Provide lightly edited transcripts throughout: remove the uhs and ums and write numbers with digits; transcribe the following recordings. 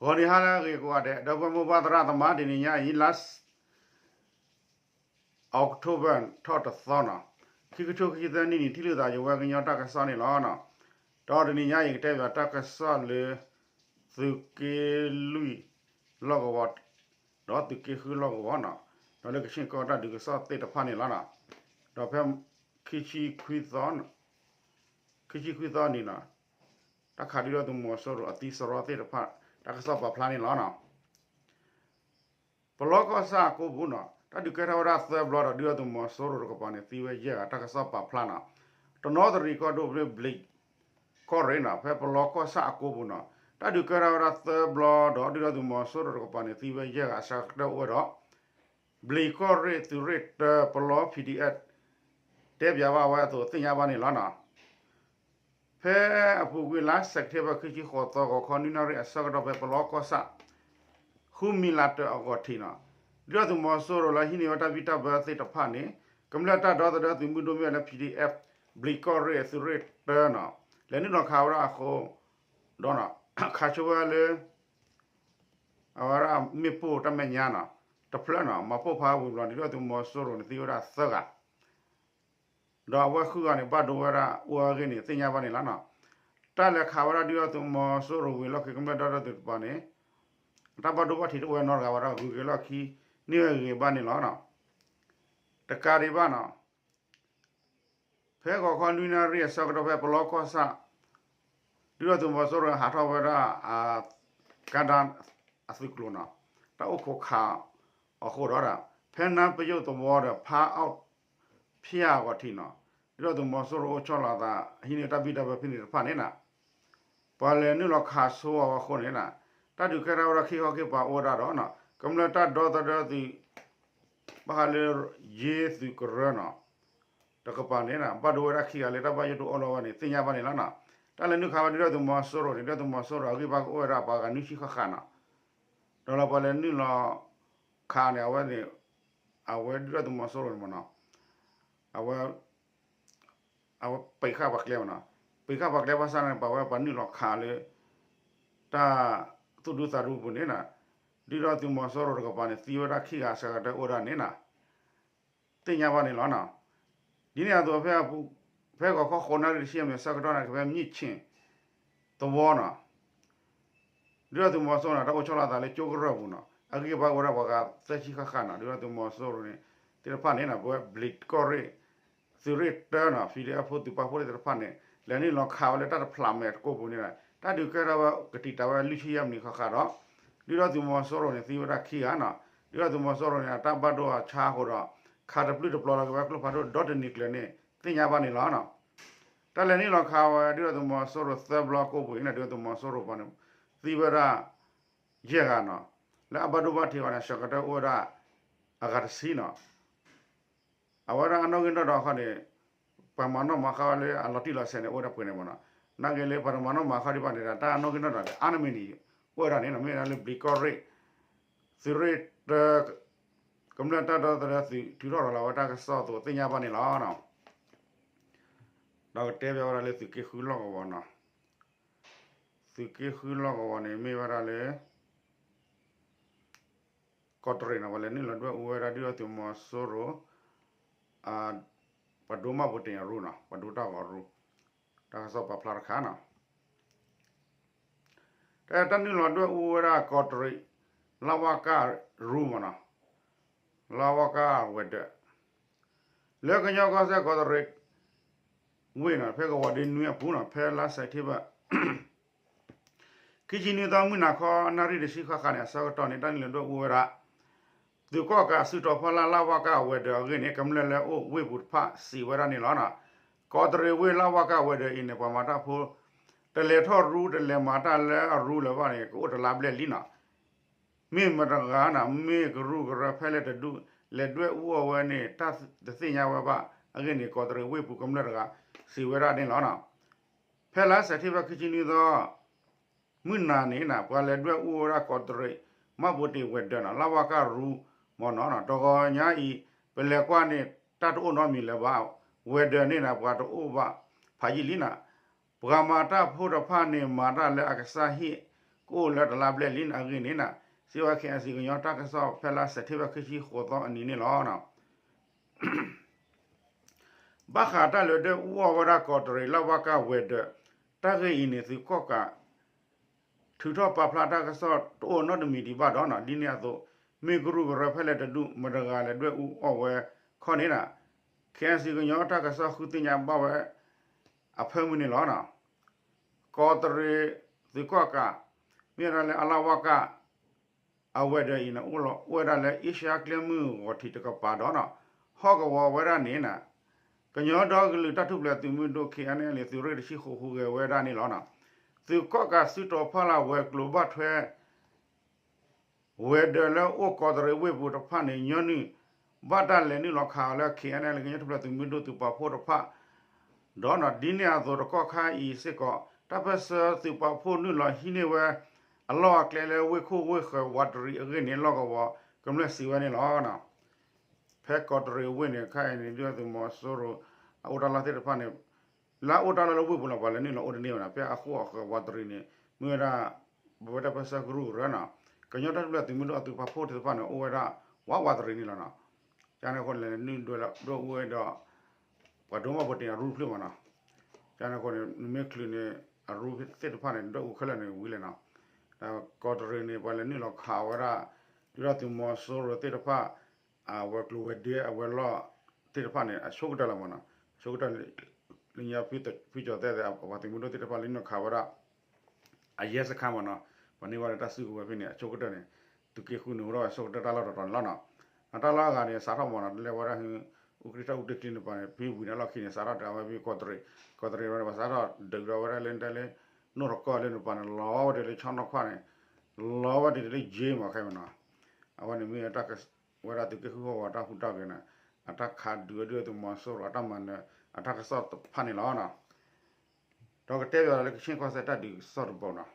Honi hala ke ko ade da mo ba tra ta ma ni nya yi last October thot thona ki ko ki da ni ti lu da yo wa nya ta ka sa ni la na da ni nya yi te ba ta ka sa le su ke lui lo go wat da tu ke hu lo go wa na da le ke shin ko da du ko sa te ta pa ni la na da phe ki chi khui thon ki chi khui thon ni na ta kha di ro tu mo so ro ati so ro te ta pa ta ka sa pa pla ni la na Peloko sa ko buna ta du kera ora sa blora dia tu mo soro ko pane tiwe je ta ka sa pa plana to no the record of blake correna pe peloko sa ko buna ta du kera ora sa blora dia tu mo soro ko pane tiwe je sa da ora blake corre tu ret pelo pdf te bia wa wa to tin ya ba ni la na pe apu wi la sak te ba ki ko to ko koninari sa da pe peloko sa humilate agotina dia tu mosoro la hini wata vita ba se ta phane kamlata do da tu mundo me na pdf blikore sure tana le ni no khawra ko dona khachuwa le awara mi po ta me nyana ta plana ma po pha bu lo ni dia tu mosoro ni tiora saga do wa khu ga ni ba do wara wa ge ni tinya ba ni la na ta le khawra dia tu mosoro wi lo ke kamlata da tu pa ne ta ba do ba thi do wa no ga wara gu ge lo khi ni ge ba ni lo na ta ka ri ba na phe ko ko ni na ri sa ko phe plo ko sa ri tu mo so ra ha tho ba ra a ka dan a su klo na ta o ko kha a ko ra phe na pe yo to mo ra pha out phia ko thi na ri tu mo so ro cho la da hi ni ta bi da ba phi ni pha ne na pa le ni lo kha so wa ko ne na ta du ka ra khi ho ke pa o ra ro na kam la ta do da ti ba le ye su ko ra na ta ka pa ne na ba do ra khi ale ta ba yo to o lo wa ni tin ya ba ni la na ta le ni kha ba ni do mo so ro ni do mo so ro ki ba ko ra ba ga ni chi kha kha na do la pa le ni lo kha ne wa ni a we do mo so ro mo na a we pe kha ba kle na pe kha ba kle ba sa na ba wa pa ni lo kha le ta tu du ta ru bu ne na di ro tu mo so ro ko pa ne ti wa ra khi ga sa ga ta o ra ne na tin ya ba ni lo na di ne a do phe bu phe ko ko na ri shi me sa ga do na ke mi chin to wo na di ro tu mo so na ta ko cho la da le cho ro bu na a ki ba wa ra ba ga sa chi kha kha na di ro tu mo so ro ne ti pa ne na bo blit ko re su re ta na fi de a pho tu pa pho de pa ne le ni lo kha le ta phla me ko bu ne na ta du ka ra ba ka ti ta wa lu chi yam ni kha kha ro di ro tu mo so ro ne ti wa ra khi ha na di ro tu mo so ro ne ta ba do a cha ho ro kha de plu de plo la ka ba plo pa do dot ni kle ne tin ya ba ni la na ta le ni lo kha wa di ro tu mo so ro sa blo ko bu ina di ro tu mo so ro pa ne ti wa ra ye ga na la ba do ba ti wa na sha ka ta o ra a ga si na awara ano gindo do kha ne pa mano ma kha le a lati la se ne o ra pu ne mo na na ge le pa mano ma kha ri pa ne ta ano gindo da ana me ni o ra ne na me na le bli ko re si re ta kam la ta da da si ti ro la wa ta ka so to tin ya ba ni la na da te be ora le si ke khu lo ko na si ke khu lo ko ne me wa ra le ko tre na wale ni la do o ra di ti mo so ro a pa do ma bo te ru na pa do ta wa ru ta so pa pla kha na ta ni lo do o ra ko tre la wa ka ru ma na la wa ka we de le ka nya ka se ko tre we na phe ko wa de nu ya pu na phe la sa the ba ki ji ni da mu na ko na ri de shi kha kha ne sa to ni ta ni lo do o ra du ko ka su to pha la wa ka we de ge ne kam le le o we bu pha si wa ra ni la na ko tre we la wa ka we de in ne pa ma ta pho te le tho ru de le ma ta le ru le ba ne ko de la ble li na mi ma ta ga na mi ko ru ko ra phe le de du le dwe u wa ne ta de si nya wa ba a ge ne ko tre we bu kam le ga si wa ra ni la na phe la sa thi ba ki ni do mu na ne na pa le dwe u ra ko tre ma bo te we de na la wa ka ru mo no na to ko nya i pe le kwa ne ta to no mi le ba we de ne na pa to o ba pha ji li na ပကမာတာဖို့ရဖာနေမာတာလဲအကစားဟိ ကိုလက်တလာပလက်လင်းအကင်းနေနာစီဝခဲစီကညတာကဆောဖဲလာစတိဝခရှိခေါ်တော့အနီနေလောနော်ဘာခါတာလေတဲ့ဝဝရကောတရီလဝကဝဲတဲ့တာဂေအင်းနေစီကောကထူတော့ပပလာတာကဆောတိုနော်ဒမီဒီဘာတော့နော်ဒီနေဆိုမေဂရုရဖဲလက်တူမဒဂါလေတွေ့ဦးအဝဲခေါနေတာခဲစီကညတာကဆောခုတင်ညာဘဝအဖဲမနေလောနော်ကောတရီစီကောကမြေရလေအလာဝကအဝဲတဲ့င်းနော်လောဝဲရလေအရှာကလမှုဝတိတကပါတော့နော်ဟောကဝဝရနေနာကညောတော့ကလူတထုပလက်သူမှုတို့ခေအနေလေသူရရှိခုခုကဝဲရနေလောနော်သူကောကစစ်တော်ဖလာဝဲကလိုဘတ်ထွဲဝဲတယ်လို့ဩကောဒရဝဲဘူးတော့ဖာနေညနီဘာတလည်းနီလောခါလဲခေအနေလေကညောထုပလက်သူမှုတို့သူပါဖို့တော့ဖာတော့နော်ဒီနေအသောကောခါဤစစ်ကောတပတ်စသူပါဖို့နုလောဟိနေဝဲအလောကလေဝဲခုဝဲခဝတ်ရီအကင်းနေလောကဝကမလက်စီဝဲနေလောနော်ဖက်ကောဒရဝဲနေခိုင်နေပြောသူမောဆိုရအိုတလာတဲ့ဖာနေလာအိုတလာလို့ဘူးလားဘာလဲနေလောအိုနေနာပြအခုအခဝတ်ရီနေမြရာဘဝတပတ်စဂရုရနာကညောတတ်သူမလို့အတူပါဖို့တဲ့ဖာနေအိုရဝဝတ်ရီနေလောနော်ကျန်တဲ့คนလည်းနင်းတို့တော့ဝဲတော့ဘာတော့မပေါ်တင်ရူဖလို့မနော်ကျန်တဲ့คนမေကလင်းနေအရူတဲ့ဖာနေတော့ခလနေဝီလေနော်ဒါကောဒရနေဘာလဲနေလောခါဝရဒီတော့သူမောဆိုရတဲ့ဖာဝက်ကလိုဝဒီအဝဲလောတဲ့ဖာနေအရှုပ်တလာမနော်ရှုပ်တလင်းရဖိကြတဲ့ဘာတင်မလို့တဲ့ဖာလင်းခါဝရအရက်စခါမနော်ဘနေဝရတဆုကိုပဲနေအရှုပ်တဲ့နေသူကေခုနရောအရှုပ်တလာတော့လောနော်အတလာကနေစားတော့မနော်လေဝရဟင်ဥကရိတဥတကင်းပါဖေးဝီနလောက်ခင်းစားတော့တာပဲကောဒရရပါစားတော့ဒဂရဝရလန်တလေနိုရကောလေနပန်လောတဲ့လေချောင်းတော့ခွာနေလောဝတဲ့လေဂျေမခိုင်မနော်အဝနေမီအတကဝရတကေခုဝတာဟုတာကနအတခါဒူဒူတမဆောရတမန်အတကဆော့ဖာနေလောနော်တော့ကတဲ့ရလေချင်းခွာစတဒီဆော့ဘောနော်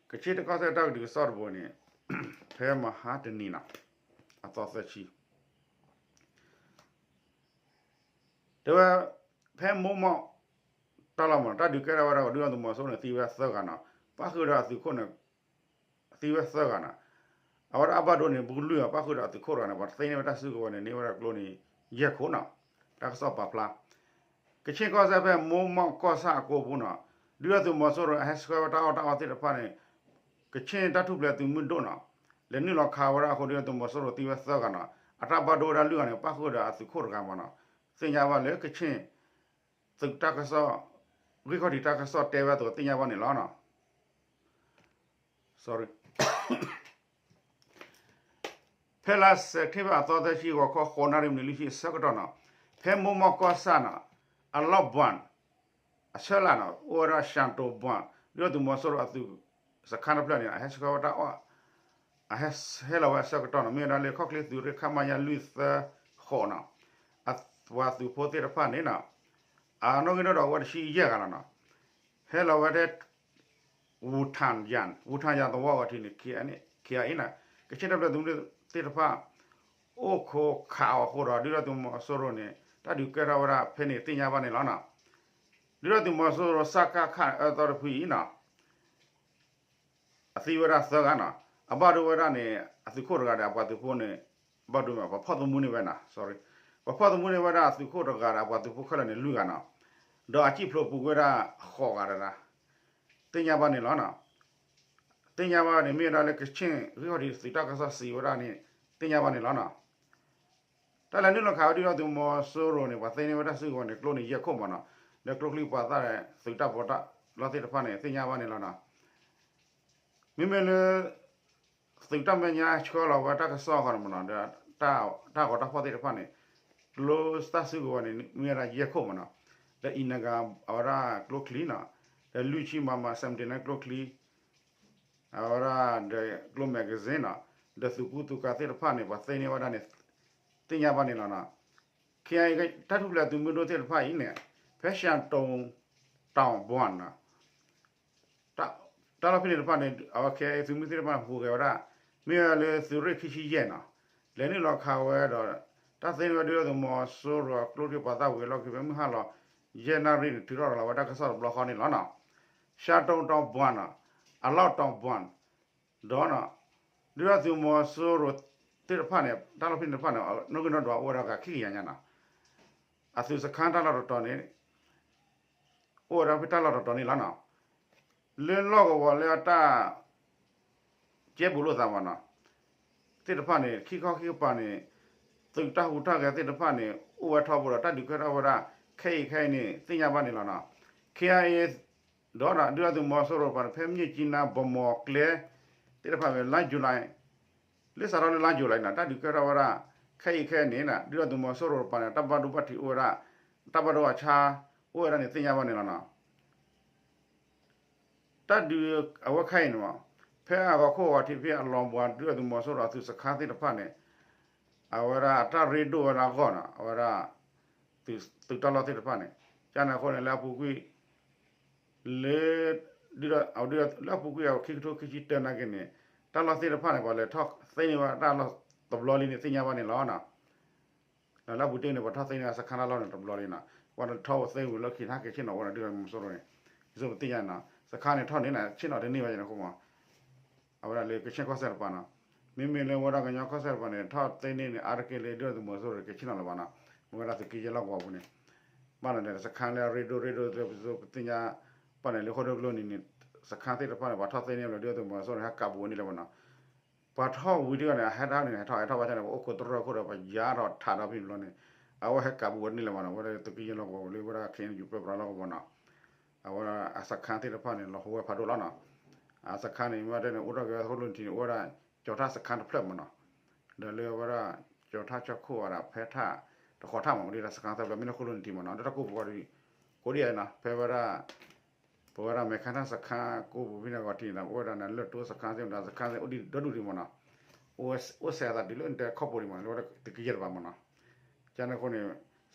ကချစ်တကောစတဒီဆော့ဘောနေဖဲမဟာတနီနာအသောသက်ချီတော့ဖဲမောမောတလာမတဒီကရဝရဒူရတမဆောနေတီဝဆကနာပါခရသူခုနတီဝဆကနာအဝရအဘဒိုနေဘူးလူပါခရသူခေါ်ရနာဘာသိနေမတဆုကောနေဝရကလိုနီရက်ခုနာတက်ဆော့ပါပလာကချင်းကောစဖဲမောမောကောစာကိုဘူးနာဒူရတမဆောရဟက်စကဝတာတာတိတဖာနေကချင်းတထုပလက်သူမွန်းတော့နာလည်းနီလောခါဝရခိုဒီတမဆောရတီဝဆကနာအတဘဒိုရလူကနေပါခရသူခေါ်ကမနာစင်ညာပါလေကချင်းသုတကဆောရီခေါ်ဒီတကဆောတဲဝတ်တော့တင်ညာပါနေလောနော် sorry ဖဲလာစခေဘအတော်တရှိကိုခေါ်နာရမလီရှိစကတော့နော်ဖဲမမကောဆာနာအလောဘွမ်အဆလာနော်အိုရာရှန်တိုဘွမ်ဒီတော့မဆောရအသူစခန်းပလန်အဟက်စကဝတာအဟက်ဟဲလာဝါစကတော့နော်မြေနာလေခေါကလီသူရခမယာလူသခေါ်နော်အဝါသူပိုတေရဖာနေနော်အာနောကနော်ဝတ်ရှိရကလာနော်ဟဲလာဝတဲ့ဝူထန်ယန်တော့ဝါတီနေခေအနေခေအိနာကချင်တဲ့သူတေတဖာအိုခိုခါဟိုရာဒီရတုမဆောရနေတာဒီကရဝရဖဲနေတင်ညာပါနေလားနော်ဒီရတုမဆောရစကာခအတော်ဖီနာအစီဝရသကနာအဘဒဝရနေအစီခိုရကရဘတ်ဖုန်နေဘဒုမဘဖတ်မှုနေဝနာ sorry ဘဖတ်မှုနေဝရအစီခိုရကရဘတ်ဖုခလနေလူကနာတော့အချိဖလို့ပူကြရခေါ်ကြရတင်ညာပါနေလားနော်တင်ညာပါနေမြေလာလေကချင်းရီဟောဒီစီတာကဆာစီဝရနေတင်ညာပါနေလားနော်တလည်းနုလခါဒီတော့သူမောဆိုရိုနေပါသိနေဝတ်စုကောနေကလိုနေရက်ခုမနော်လေကလိုကလီပါတာစီတာပေါ်တာလာတဲ့ဖာနေတင်ညာပါနေလားနော်မိမလေစီတာမညာချောလာဝတာကဆောခရမနော်တာကောတာဖောတဲ့ဖာနေလိုစတာစုကောနေမြေရာရက်ခုမနော်လေအင်းနဂါအဝရာကလိုကလီနာလေလူချီမမဆမ်တင်ကလိုကလီahora de Globe Magazine de su puto cacer pane va sene va ne tinya va ne la na khai ga tatu la tu mu do te pha yin ne fashion tong tong bwan na ta la phi ne pa ne okay su mu te pa hu ga ra me le su re khi chi ye na le ni lo kha we do ta sene va do mo so ro klo ri pa ta we lo ki be mu ha lo ye na ri ti ro la wa ta ka sa blo kha ne la na ရှာတုံတောင်ဘွားနာအလောက်တောင်ဘွားဒေါ်နာဒီရသူမောဆိုရတိရဖာနေတာလဖိနေဖာနေနုကတော့ဝရကခိရညာနာအသုစခန်းတလာတော့နေဝရပတလာတော့နေလာနာလင်းလောကဝလေတာကျေဘူးလို့သာမနာတိတဖာနေခိခောခိပါနေသူတဟုထကတိတဖာနေဥဝထောဘောတတ်ဒီခရဝရခဲနေတင်ညာပါနေလာနာ KIA ဒေါ်လာဒီရသူမောဆိုရပါဖဲမြချီနာဘမောကလေတိတဖာပဲလိုက်ဂျူလိုက်လက်စားရလိုက်ဂျူလိုက်နာတတ်ဒီခရဝရခဲနေနာဒီရသူမောဆိုရပါတဘဒုပတိဥရတဘဒဝချာဥရနေတင်ညာပါနေလာနာတတ်ဒီအဝခိုင်နော်ဖဲအဘခိုအတိဖဲအလောဘွားဒီရသူမောဆိုရသူစခါတိတဖာနေအဝရအတရီဒိုနာကောနာအဝရသူတလောတိတဖာနေကျန်တဲ့ခေါ်နေလာပူကွေလေဒီရအော်ဒီလာပူကွေခိကတိုခိချီတနာကနေတလောတိတဖာနေပါလေထောက်သိနေပါတလောတဘလောလီနေသိညာပါနေလောနာလာပူတင်းနေပါထောက်သိနေစခါနာလောနေတဘလောလီနာဝါထောက်သိဘူးလခိနာကေချင်းတော့ဝါဒီရမဆိုရနေဒီဆိုသိညာနာစခါနေထောက်နေနာချင်းတော့ဒီနေပါကျနေခုမအဝရလေကချင်းကောဆက်ပါနာမင်းမင်းလည်းဝရကညကောဆက်ပါနေထောက်သိနေနေအာရကေလေတော့မဆိုရကေချင်းတော့ပါနာမဝရသကေလောက်ပါဘူးနေဘာလဲစခန်းလေရေဒိုတင်ညာပါနေလေခေါ်တော့လို့နေစခန်းတဲ့ပါနေဘာထောက်သိနေလို့တော့မဆိုရကဘူးနေလည်းမနာဘာထောက်ဝီဒီယိုနဲ့ဟက်တာနေထောက်ပါချင်တယ်အိုကိုတော့ခေါ်တော့ရာတော့ထားတော့ပြီလို့နေအဝဟက်ကဘူးနေလည်းမနာဝရတကေလောက်ပါလေဝရခင်းယူပြပလောက်ပါနာအဝရစခန်းတဲ့ပါနေလို့ဟိုဖာတော့လာနာစခန်းနေမှာတဲ့ဥရကဟိုလုံးတီဝရကြော်ထားစခန်းတစ်ဖက်မနာဒါလေဝရကြော်ထားချက်ခိုးရဖဲထားတခေါ်ထားမှာမလို့စကန်တော့မင်းခုလုံးတီမနော်တကူဘော်ရီကိုရီးယားနာဖေဗရာဘောရာမေခနာစခါကိုဘူဘိနာကတီနာဘောရာနာလွတ်တိုးစကန်စင်ဒါစကန်စင်ဥဒီဒဒူရီမနော်အိုဆာဒါဒီလွန်တဲ့ခေါပေါ်ရီမနော်တကီရပါမနော်ကျန်တဲ့ခုနေ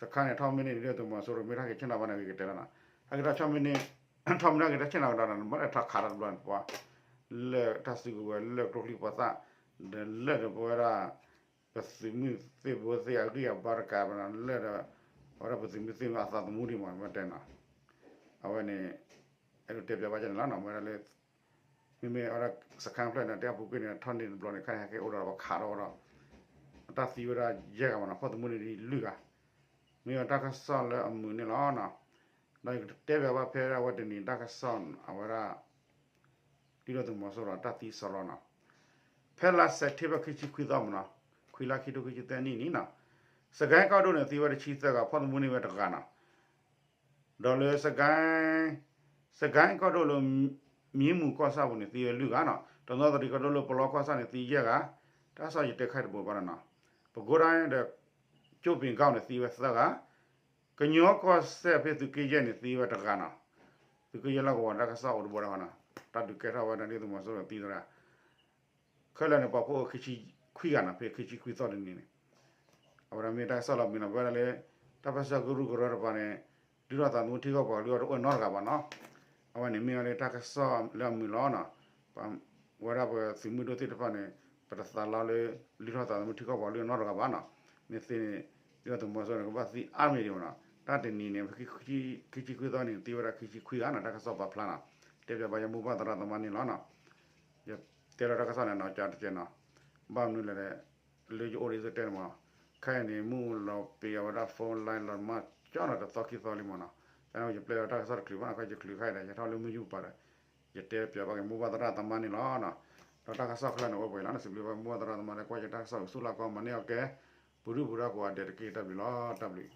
စကန်နဲ့ထောင်းမင်းနေတယ်တော့မဆိုရမေရာကချင်နာဘာနေကတဲနာအဲ့ဒါချောင်းမင်းနေထောင်းမင်းကချင်နာဒါနာမထခါရဘလန်ပွားလေတဆူကလေတိုလီပတ်တာလေဘောရာPesimi se você ali a barca para lera ora pesimi se asa muri ma matena awani ero te pya ba jan la na ma le me ora sakan plan na te bu ke ne thon ni blo ne khai ha ke ora ba kha ro ta si ora ye ka ma na phot muri ni lu ka me ta ka son le amu ni la na dai te pya ba phe ra wa de ni ta ka son awara ti ro tu mo so ra ta ti so lo na phe la se te ba ki chi kwi da ma naခွေလာခိတိုခိတန်နီနီနာစကန်ကောက်တော့နေသီဝရချီသက်ကဖော်မှုနေဝတကနာဒေါ်လေစကန်ကောက်တော့လို့မြင်းမှုကောဆာဘူးနေသီလူကနော်တော်တော်တရီကောက်တော့လို့ပလောကောဆာနေသီရက်ကတာဆာရတက်ခိုက်ဘောပါနာပဂိုရိုင်းတဲ့ကျုပ်ပင်ကောက်နေသီဝသက်ကကညောကောဆက်ဖေသူကေရဲ့နေသီဝတကနာသူကေရလောက်ဝတာကဆာဦးဘောရနာတတ်ဒုကေရဝဒနေသူမဆိုတီဒရာခလနေပပိုခိချီခွေးကနာဖေခိချီခွေးစောတယ်နေအဝရမေတာဆောလာမင်းဘယ်လဲတပတ်စဂရုကရပါနေဒီတော့တာမူတီကောပါလို့တော့နော်ကပါနော်အဝနေမင်းလည်းတကဆောလာမီလောနာပမ်ဝရဘစီမီဒိုတိတဖာနေပတသလာလေလီတော့တာမူတီကောပါလို့နော်ကပါနော်နေစင်းဒီတော့မဆောကပါစီအာမီရောနာတတ်တင်နေနေခိချီခွေးတော့နေတီဝရခိချီခွေးကနာတကဆောပါဖလာနာတေပြပါယမူပါတရသမနီလောနာရတေရတကဆောနေနော်ကြာတဲ့နော်ဘာနုလဲလေဂျိုရီစတဲ့မှာခိုင်နေမူလောပေဝရဖုန်းလိုင်းလောမကျောင်းတော့တော့ခိသောလီမနာအဲတော့ပလေတာဆော့ကလီဘာခိုင်ကလီခိုင်တယ်ရထားလို့မယူပါတယ်ရတဲ့ပြပါကမူဘာဒရာတမနီလောနာတော့တာကဆော့ခလနော်ဘယ်လားစပလီဘာမူဘာဒရာတမနီကွာရတာဆော့ဆူလာကောမနေโอเคဘူရူဘူရာကွာတဲ့ကေတဘီလောတဘလီ